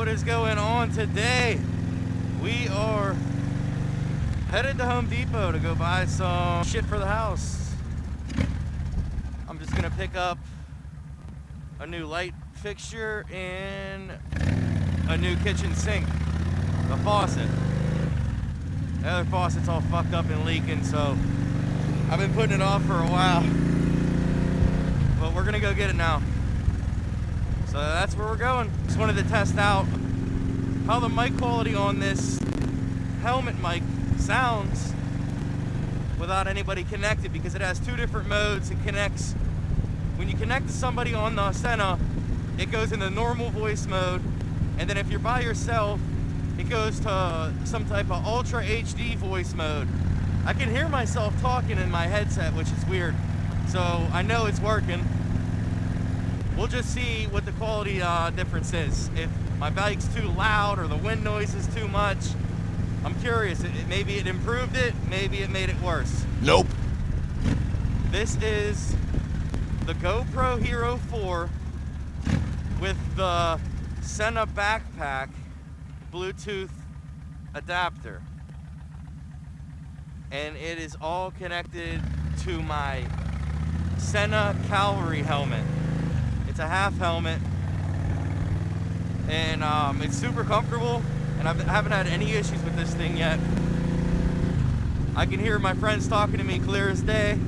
What is going on today? We are headed to Home Depot to go buy some shit for the house. I'm just gonna pick up a new light fixture and a new kitchen sink, the faucet. The other faucet's all fucked up and leaking, so I've been putting it off for a while. But we're gonna go get it now. So that's where we're going. Just wanted to test out how the mic quality on this helmet mic sounds without anybody connected, because it has two different modes. It connects, when you connect to somebody on the Sena, it goes into normal voice mode, and then if you're by yourself, it goes to some type of ultra HD voice mode. I can hear myself talking in my headset, which is weird, so I know it's working. We'll just see what the quality difference is. If my bike's too loud or the wind noise is too much, I'm curious. Maybe it improved it, maybe it made it worse. Nope. This is the GoPro Hero 4 with the Sena backpack Bluetooth adapter. And it is all connected to my Sena Cavalry helmet. It's a half helmet, and it's super comfortable, and I haven't had any issues with this thing yet. I can hear my friends talking to me clear as day,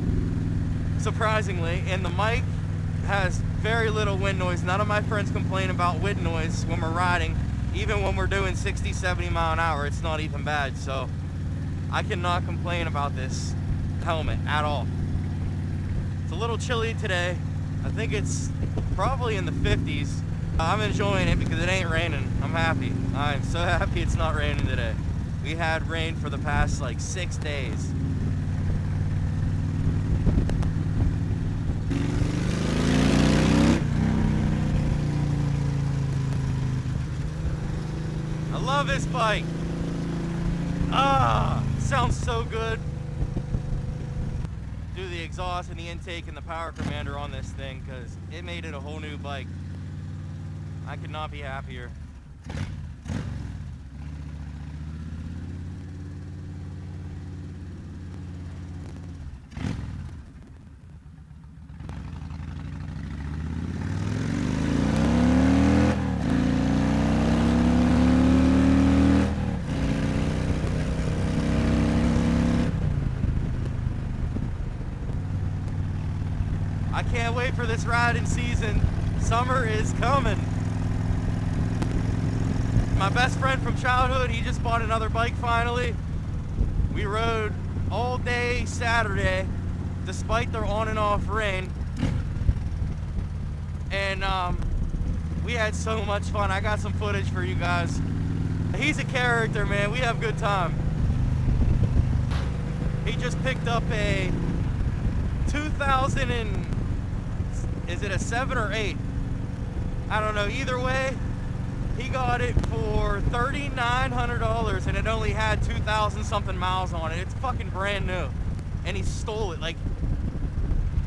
surprisingly, and the mic has very little wind noise. None of my friends complain about wind noise when we're riding. Even when we're doing 60, 70 mile an hour, it's not even bad. So I cannot complain about this helmet at all. It's a little chilly today. I think it's probably in the 50s. I'm enjoying it because it ain't raining. I'm happy. I'm so happy it's not raining today. We had rain for the past like 6 days. I love this bike. It sounds so good. Do the exhaust and the intake and the power commander on this thing, because it made it a whole new bike. I could not be happier. I can't wait for this riding season. Summer is coming. My best friend from childhood, he just bought another bike finally. We rode all day Saturday, despite the on and off rain. And we had so much fun. I got some footage for you guys. He's a character, man. We have a good time. He just picked up a 2000 and is it a 7 or 8? I don't know. Either way, he got it for $3,900, and it only had 2,000 something miles on it. It's fucking brand new, and he stole it. Like,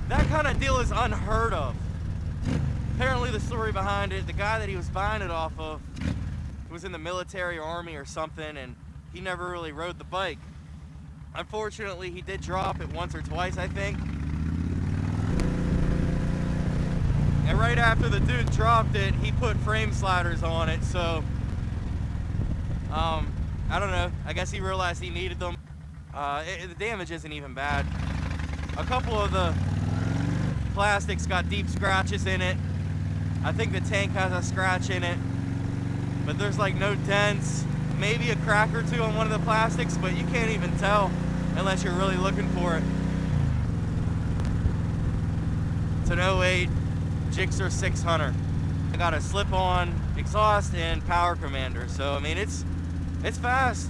that kind of deal is unheard of. Apparently, the story behind it, the guy that he was buying it off of was in the military or army or something, and he never really rode the bike. Unfortunately, he did drop it once or twice, I think. And right after the dude dropped it, he put frame sliders on it, so I don't know. I guess he realized he needed them. The damage isn't even bad. A couple of the plastics got deep scratches in it. I think the tank has a scratch in it, but there's like no dents. Maybe a crack or two on one of the plastics, but you can't even tell unless you're really looking for it. It's an 08 Gixxer 600. I got a slip-on exhaust and power commander, so I mean it's fast.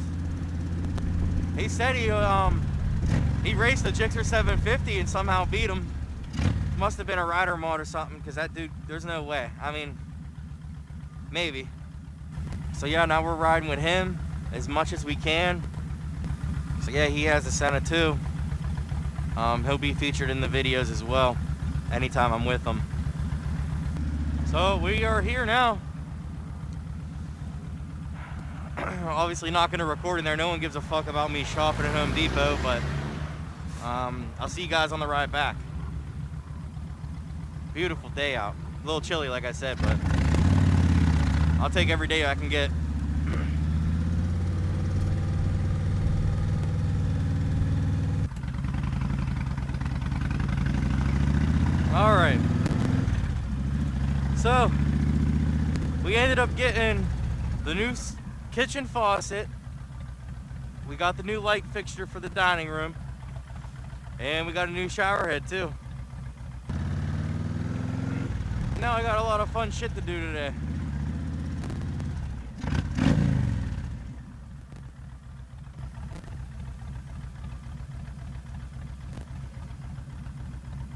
He said he raced the Gixxer 750 and somehow beat him. Must have been a rider mod or something, because that dude, there's no way. I mean, maybe. So yeah, now we're riding with him as much as we can. So yeah, he has a Sena too. He'll be featured in the videos as well anytime I'm with him. So we are here now. Obviously not going to record in there. No one gives a fuck about me shopping at Home Depot, but I'll see you guys on the ride back. Beautiful day out. A little chilly, like I said, but I'll take every day I can get. All right. So, we ended up getting the new kitchen faucet. We got the new light fixture for the dining room. And we got a new shower head too. Now I got a lot of fun shit to do today.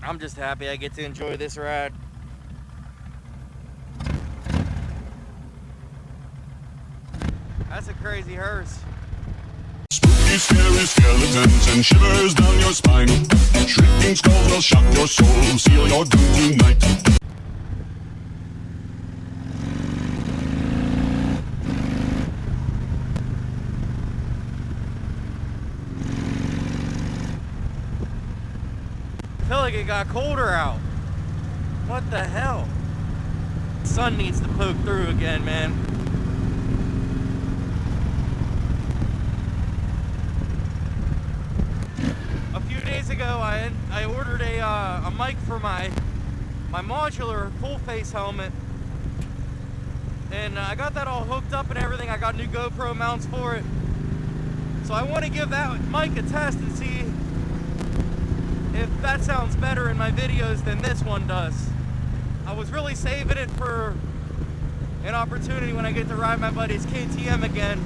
I'm just happy I get to enjoy this ride. That's a crazy hearse. Spooky, scary skeletons and shivers down your spine. Shrieking skulls will shock your soul, seal your doom tonight. I feel like it got colder out. What the hell? The sun needs to poke through again, man. A few days ago, I ordered a mic for my modular full face helmet, and I got that all hooked up and everything. I got new GoPro mounts for it, so I want to give that mic a test and see if that sounds better in my videos than this one does. I was really saving it for an opportunity when I get to ride my buddy's KTM again,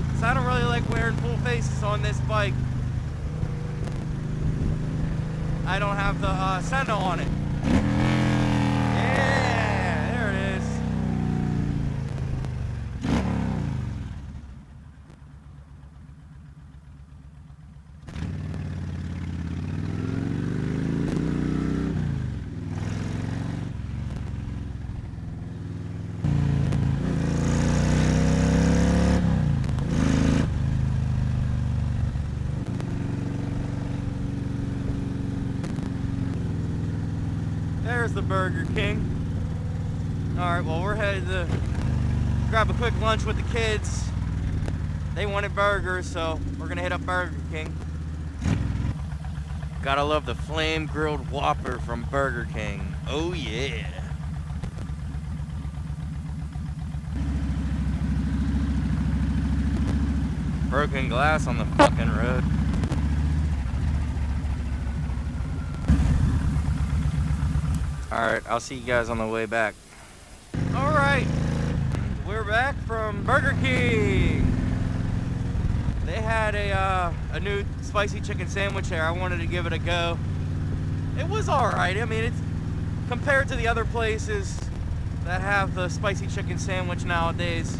because I don't really like wearing full faces on this bike. I don't have the Sena on it. Yeah, there it is. There's the Burger King. Alright, well, we're headed to grab a quick lunch with the kids. They wanted burgers, so we're gonna hit up Burger King. Gotta love the flame grilled Whopper from Burger King. Oh yeah. Broken glass on the fucking road. Alright, I'll see you guys on the way back. Alright, we're back from Burger King. They had a new spicy chicken sandwich there. I wanted to give it a go. It was alright. I mean, it's compared to the other places that have the spicy chicken sandwich nowadays,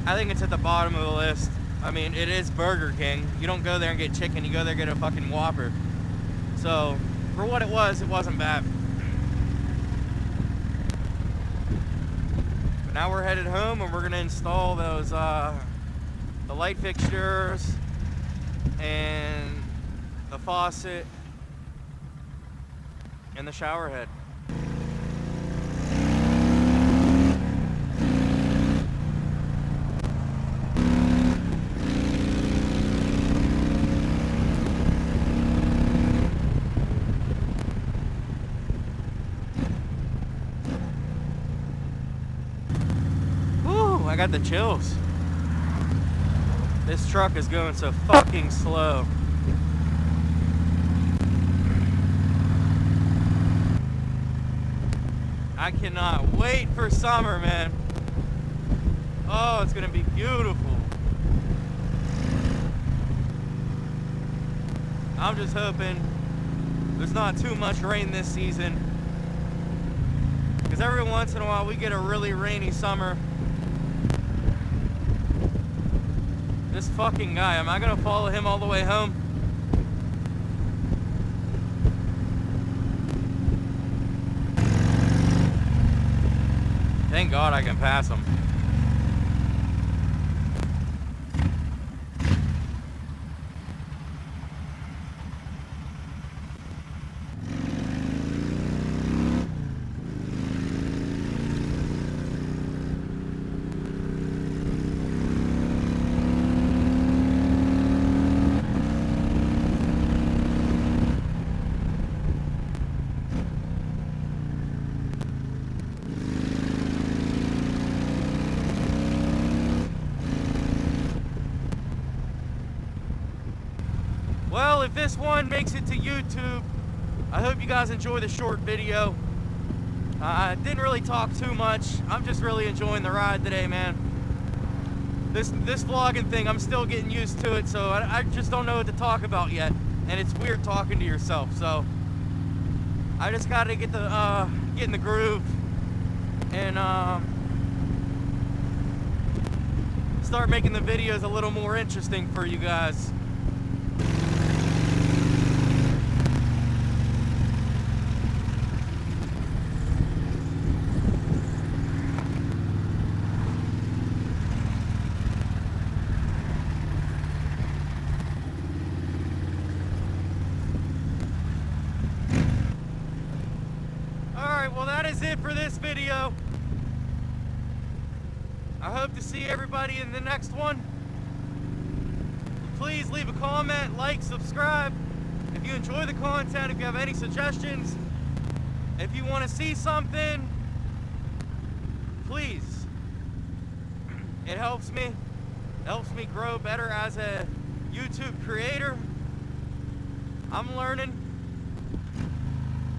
I think it's at the bottom of the list. I mean, it is Burger King. You don't go there and get chicken, you go there and get a fucking Whopper. So, for what it wasn't bad. Now we're headed home and we're gonna install those the light fixtures and the faucet and the shower head. I got the chills. This truck is going so fucking slow. I cannot wait for summer, man. Oh, it's gonna be beautiful. I'm just hoping there's not too much rain this season, because every once in a while we get a really rainy summer. This fucking guy, am I gonna follow him all the way home? Thank God I can pass him. if this one makes it to YouTube, I hope you guys enjoy the short video. I didn't really talk too much. I'm just really enjoying the ride today, man. This vlogging thing, I'm still getting used to it, so I just don't know what to talk about yet. And it's weird talking to yourself, so I just gotta get in the groove and start making the videos a little more interesting for you guys. Well, that is it for this video. I hope to see everybody in the next one. Please leave a comment, like, subscribe. If you enjoy the content, if you have any suggestions, if you want to see something, please. It helps me grow better as a YouTube creator. I'm learning.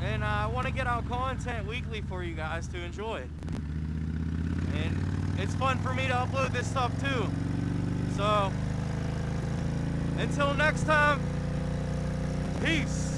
And I want to get out content weekly for you guys to enjoy. And it's fun for me to upload this stuff too. So, until next time, peace.